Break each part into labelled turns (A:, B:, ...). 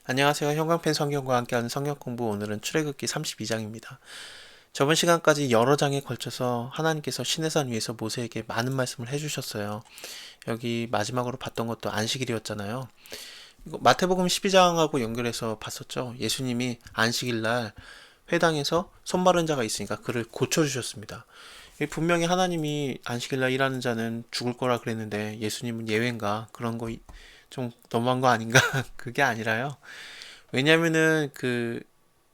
A: 안녕하세요. 형광펜 성경과 함께하는 성경 공부, 오늘은 출애굽기 32장입니다. 저번 시간까지 여러 장에 걸쳐서 하나님께서 시내산 위에서 모세에게 많은 말씀을 해주셨어요. 여기 마지막으로 봤던 것도 안식일이었잖아요. 이거 마태복음 12장하고 연결해서 봤었죠. 예수님이 안식일 날 회당에서 손 마른 자가 있으니까 그를 고쳐주셨습니다. 분명히 하나님이 안식일 날 일하는 자는 죽을 거라 그랬는데 예수님은 예외인가? 그런 거 좀 너무한 거 아닌가? 그게 아니라요. 왜냐면은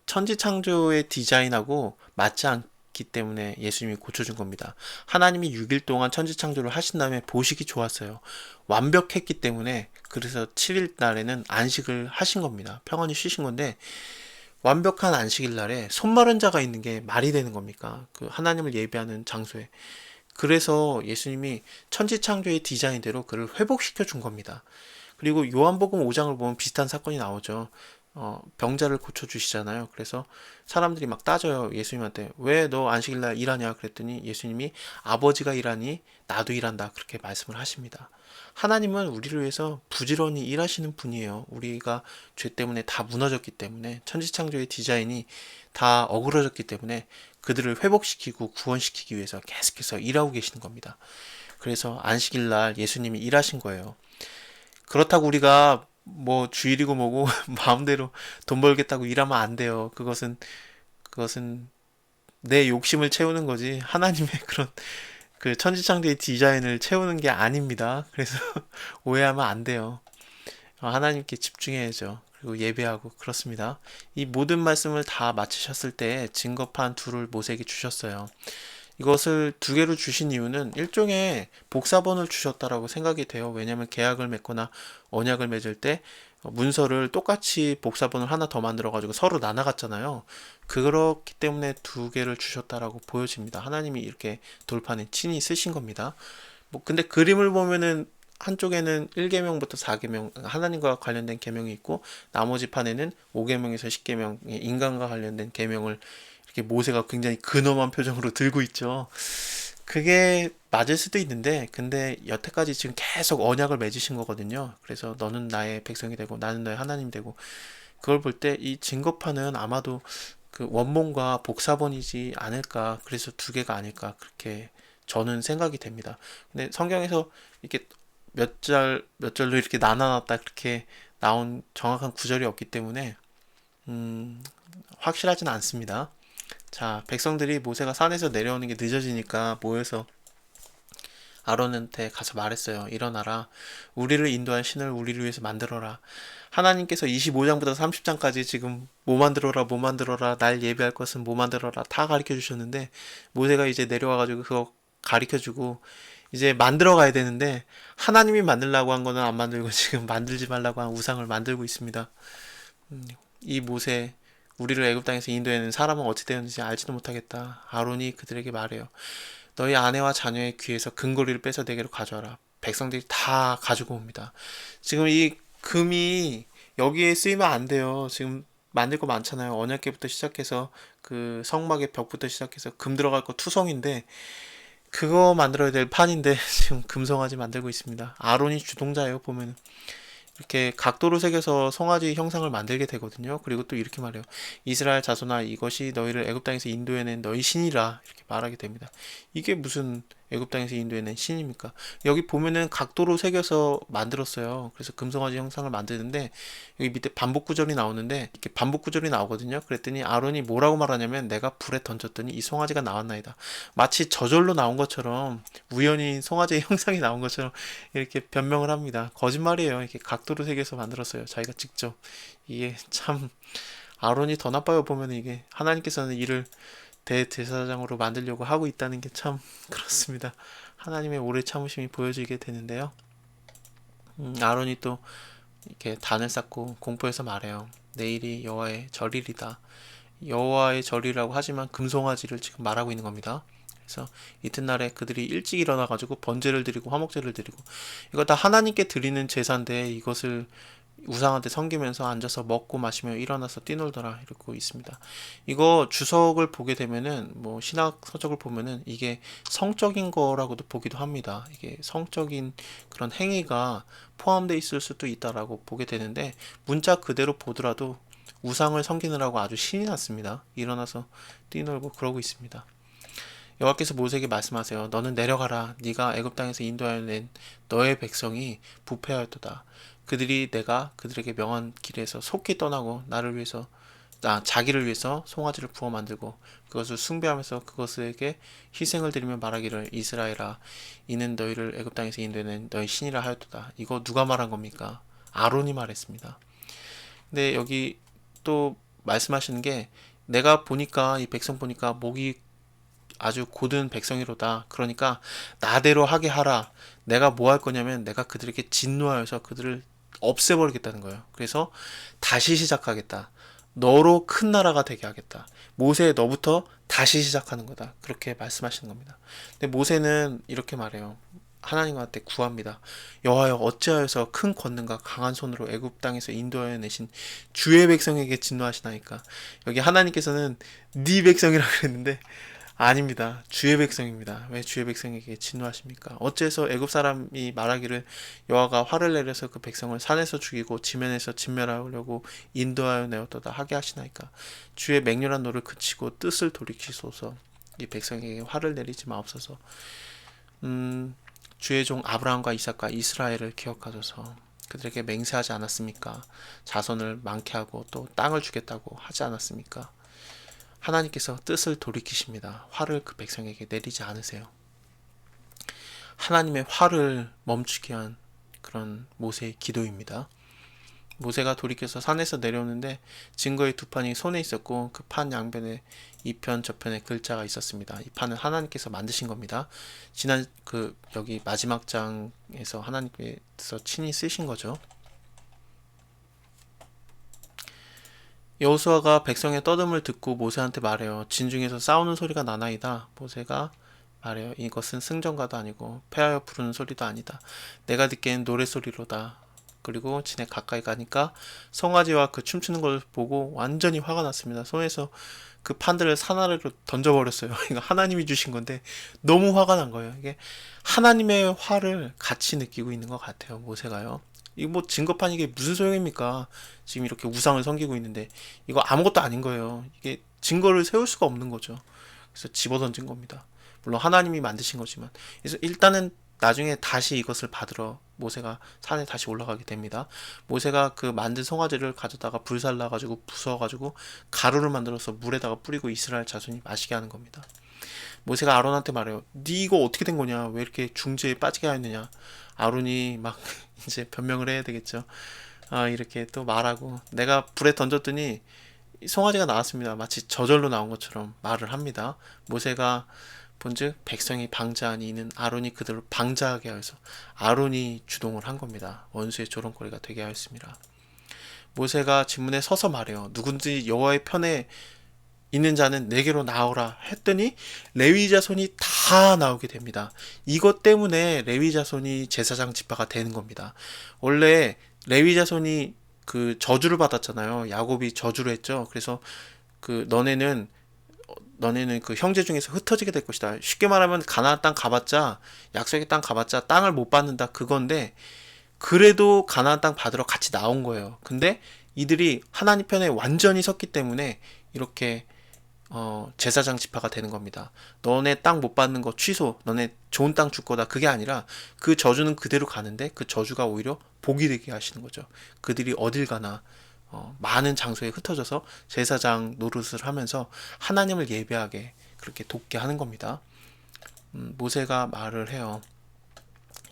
A: 천지 창조의 디자인하고 맞지 않기 때문에 예수님이 고쳐준 겁니다. 하나님이 6일 동안 천지 창조를 하신 다음에 보시기 좋았어요. 완벽했기 때문에 그래서 7일 날에는 안식을 하신 겁니다. 평안히 쉬신 건데 완벽한 안식일 날에 손 마른 자가 있는 게 말이 되는 겁니까? 그 하나님을 예배하는 장소에. 그래서 예수님이 천지 창조의 디자인대로 그를 회복시켜 준 겁니다. 그리고 요한복음 5장을 보면 비슷한 사건이 나오죠. 병자를 고쳐주시잖아요. 그래서 사람들이 막 따져요. 예수님한테. 왜 너 안식일날 일하냐? 그랬더니 예수님이 아버지가 일하니 나도 일한다. 그렇게 말씀을 하십니다. 하나님은 우리를 위해서 부지런히 일하시는 분이에요. 우리가 죄 때문에 다 무너졌기 때문에 천지창조의 디자인이 다 어그러졌기 때문에 그들을 회복시키고 구원시키기 위해서 계속해서 일하고 계시는 겁니다. 그래서 안식일날 예수님이 일하신 거예요. 그렇다고 우리가 뭐 주일이고 뭐고 마음대로 돈 벌겠다고 일하면 안 돼요. 그것은 내 욕심을 채우는 거지 하나님의 그런 천지창조의 디자인을 채우는 게 아닙니다. 그래서 오해하면 안 돼요. 하나님께 집중해야죠. 그리고 예배하고 그렇습니다. 이 모든 말씀을 다 마치셨을 때 증거판 둘을 모세에게 주셨어요. 이것을 두 개로 주신 이유는 일종의 복사본을 주셨다라고 생각이 돼요. 왜냐하면 계약을 맺거나 언약을 맺을 때 문서를 똑같이 복사본을 하나 더 만들어 가지고 서로 나눠갔잖아요. 그렇기 때문에 두 개를 주셨다라고 보여집니다. 하나님이 이렇게 돌판에 친히 쓰신 겁니다. 뭐 근데 그림을 보면은 한쪽에는 1계명부터 4계명 하나님과 관련된 계명이 있고 나머지 판에는 5계명에서 10계명 인간과 관련된 계명을 이렇게 모세가 굉장히 근엄한 표정으로 들고 있죠. 그게 맞을 수도 있는데 근데 여태까지 지금 계속 언약을 맺으신 거거든요. 그래서 너는 나의 백성이 되고 나는 너의 하나님이 되고 그걸 볼 때 이 증거판은 아마도 그 원본과 복사본이지 않을까. 그래서 두 개가 아닐까 그렇게 저는 생각이 됩니다. 근데 성경에서 이렇게 몇 절로 이렇게 나눠놨다 그렇게 나온 정확한 구절이 없기 때문에 음, 확실하진 않습니다. 자, 백성들이 모세가 산에서 내려오는 게 늦어지니까 모여서 아론한테 가서 말했어요. 일어나라. 우리를 인도할 신을 우리를 위해서 만들어라. 하나님께서 25장부터 30장까지 지금 뭐 만들어라, 뭐 만들어라, 날 예배할 것은 뭐 만들어라 다 가르쳐 주셨는데 모세가 이제 내려와가지고 그거 가르쳐 주고 이제 만들어 가야 되는데 하나님이 만들라고 한 거는 안 만들고 지금 만들지 말라고 한 우상을 만들고 있습니다. 이 모세 우리를 애굽 땅에서 인도해낸 사람은 어찌 되었는지 알지도 못하겠다. 아론이 그들에게 말해요. 너희 아내와 자녀의 귀에서 금고리를 빼서 내게로 가져와라. 백성들이 다 가지고 옵니다. 지금 이 금이 여기에 쓰이면 안 돼요. 지금 만들 거 많잖아요. 언약궤부터 시작해서 그 성막의 벽부터 시작해서 금 들어갈 거 투성인데 그거 만들어야 될 판인데 지금 금송아지 만들고 있습니다. 아론이 주동자예요, 보면. 이렇게 각도로 새겨서 송아지 형상을 만들게 되거든요. 그리고 또 이렇게 말해요. 이스라엘 자손아 이것이 너희를 애굽 땅에서 인도해낸 너희 신이라 이렇게 말하게 됩니다. 이게 무슨 애굽 땅에서 인도해낸 신입니까? 여기 보면은 각도로 새겨서 만들었어요. 그래서 금송아지 형상을 만드는데 여기 밑에 반복 구절이 나오는데 이렇게 반복 구절이 나오거든요. 그랬더니 아론이 뭐라고 말하냐면 내가 불에 던졌더니 이 송아지가 나왔나이다. 마치 저절로 나온 것처럼 우연히 송아지의 형상이 나온 것처럼 이렇게 변명을 합니다. 거짓말이에요. 이렇게 각도로 새겨서 만들었어요. 자기가 직접. 이게 참 아론이 더 나빠요. 보면 이게 하나님께서는 이를 대제사장으로 만들려고 하고 있다는 게 참 그렇습니다. 하나님의 오래 참으심이 보여지게 되는데요. 아론이 또 이렇게 단을 쌓고 공포해서 말해요. 내일이 여호와의 절일이다. 여호와의 절이라고 하지만 금송아지를 지금 말하고 있는 겁니다. 그래서 이튿날에 그들이 일찍 일어나가지고 번제를 드리고 화목제를 드리고 이거 다 하나님께 드리는 제사인데 이것을 우상한테 섬기면서 앉아서 먹고 마시며 일어나서 뛰놀더라 이러고 있습니다. 이거 주석을 보게 되면은 뭐 신학 서적을 보면은 이게 성적인 거라고도 보기도 합니다. 이게 성적인 그런 행위가 포함되어 있을 수도 있다라고 보게 되는데 문자 그대로 보더라도 우상을 섬기느라고 아주 신이 났습니다. 일어나서 뛰놀고 그러고 있습니다. 여호와께서 모세에게 말씀하세요. 너는 내려가라. 네가 애굽 땅에서 인도하여 낸 너의 백성이 부패하였도다. 그들이 내가 그들에게 명한 길에서 속히 떠나고 나를 위해서 자기를 위해서 송아지를 부어 만들고 그것을 숭배하면서 그것에게 희생을 드리며 말하기를 이스라엘아 이는 너희를 애굽 땅에서 인도해낸 너희 신이라 하였도다. 이거 누가 말한 겁니까? 아론이 말했습니다. 근데 여기 또 말씀하시는 게 내가 보니까 이 백성 보니까 목이 아주 고든 백성이로다. 그러니까 나대로 하게 하라. 내가 뭐 할 거냐면 내가 그들에게 진노하여서 그들을 없애버리겠다는 거예요. 그래서 다시 시작하겠다. 너로 큰 나라가 되게 하겠다. 모세 너부터 다시 시작하는 거다. 그렇게 말씀하시는 겁니다. 근데 모세는 이렇게 말해요. 하나님한테 구합니다. 여호와여 어찌하여서 큰 권능과 강한 손으로 애굽 땅에서 인도하여 내신 주의 백성에게 진노하시나이까. 여기 하나님께서는 네 백성이라고 그랬는데 아닙니다. 주의 백성입니다. 왜 주의 백성에게 진노하십니까? 어째서 애굽 사람이 말하기를 여호와가 화를 내려서 그 백성을 산에서 죽이고 지면에서 진멸하려고 인도하여 내었도다 하게 하시나이까? 주의 맹렬한 노를 그치고 뜻을 돌이키소서. 이 백성에게 화를 내리지 마옵소서. 주의 종 아브라함과 이삭과 이스라엘을 기억하소서. 그들에게 맹세하지 않았습니까? 자손을 많게 하고 또 땅을 주겠다고 하지 않았습니까? 하나님께서 뜻을 돌이키십니다. 화를 그 백성에게 내리지 않으세요. 하나님의 화를 멈추게 한 그런 모세의 기도입니다. 모세가 돌이켜서 산에서 내려오는데 증거의 두 판이 손에 있었고 그 판 양변에 이편 저편에 글자가 있었습니다. 이 판은 하나님께서 만드신 겁니다. 지난 여기 마지막 장에서 하나님께서 친히 쓰신 거죠. 여호수아가 백성의 떠듦을 듣고 모세한테 말해요. 진중에서 싸우는 소리가 나나이다. 모세가 말해요. 이것은 승전가도 아니고 패하여 부르는 소리도 아니다. 내가 듣기엔 노랫소리로다. 그리고 진에 가까이 가니까 송아지와 그 춤추는 걸 보고 완전히 화가 났습니다. 손에서 그 판들을 산 아래로 던져버렸어요. 이거 하나님이 주신 건데 너무 화가 난 거예요. 이게 하나님의 화를 같이 느끼고 있는 것 같아요. 모세가요. 이거 뭐 증거판 이게 무슨 소용입니까? 지금 이렇게 우상을 섬기고 있는데 이거 아무것도 아닌 거예요. 이게 증거를 세울 수가 없는 거죠. 그래서 집어던진 겁니다. 물론 하나님이 만드신 거지만 그래서 일단은 나중에 다시 이것을 받으러 모세가 산에 다시 올라가게 됩니다. 모세가 그 만든 송아지를 가져다가 불살라가지고 부숴가지고 가루를 만들어서 물에다가 뿌리고 이스라엘 자손이 마시게 하는 겁니다. 모세가 아론한테 말해요. 네 이거 어떻게 된 거냐? 왜 이렇게 중죄에 빠지게 하였느냐? 아론이 막 이제 변명을 해야 되겠죠. 이렇게 또 말하고 내가 불에 던졌더니 송아지가 나왔습니다. 마치 저절로 나온 것처럼 말을 합니다. 모세가 본즉 백성이 방자하니 이는 아론이 그들을 방자하게 하여서 아론이 주동을 한 겁니다. 원수의 조롱거리가 되게 하였습니다. 모세가 진문에 서서 말해요. 누군지 여호와의 편에 있는 자는 내게로 나오라 했더니 레위 자손이 다 나오게 됩니다. 이것 때문에 레위 자손이 제사장 지파가 되는 겁니다. 원래 레위 자손이 그 저주를 받았잖아요. 야곱이 저주를 했죠. 그래서 너네는 그 형제 중에서 흩어지게 될 것이다. 쉽게 말하면 가나안 땅 가봤자 약속의 땅 가봤자 땅을 못 받는다 그건데 그래도 가나안 땅 받으러 같이 나온 거예요. 근데 이들이 하나님 편에 완전히 섰기 때문에 이렇게 제사장 지파가 되는 겁니다. 너네 땅 못 받는 거 취소, 너네 좋은 땅 줄 거다. 그게 아니라 그 저주는 그대로 가는데 그 저주가 오히려 복이 되게 하시는 거죠. 그들이 어딜 가나 많은 장소에 흩어져서 제사장 노릇을 하면서 하나님을 예배하게 그렇게 돕게 하는 겁니다. 모세가 말을 해요.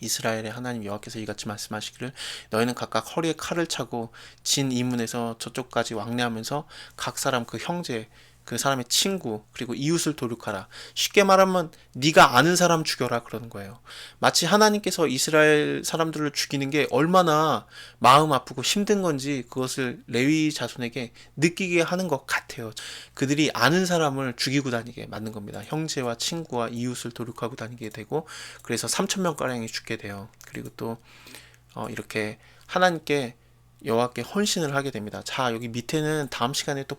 A: 이스라엘의 하나님 여호와께서 이같이 말씀하시기를 너희는 각각 허리에 칼을 차고 진 이문에서 저쪽까지 왕래하면서 각 사람 그 형제 그 사람의 친구 그리고 이웃을 도륙하라. 쉽게 말하면 네가 아는 사람 죽여라 그러는 거예요. 마치 하나님께서 이스라엘 사람들을 죽이는 게 얼마나 마음 아프고 힘든 건지 그것을 레위 자손에게 느끼게 하는 것 같아요. 그들이 아는 사람을 죽이고 다니게 만든 겁니다. 형제와 친구와 이웃을 도륙하고 다니게 되고 그래서 3,000명 가량이 죽게 돼요. 그리고 또 이렇게 하나님께 여호와께 헌신을 하게 됩니다. 자, 여기 밑에는 다음 시간에 또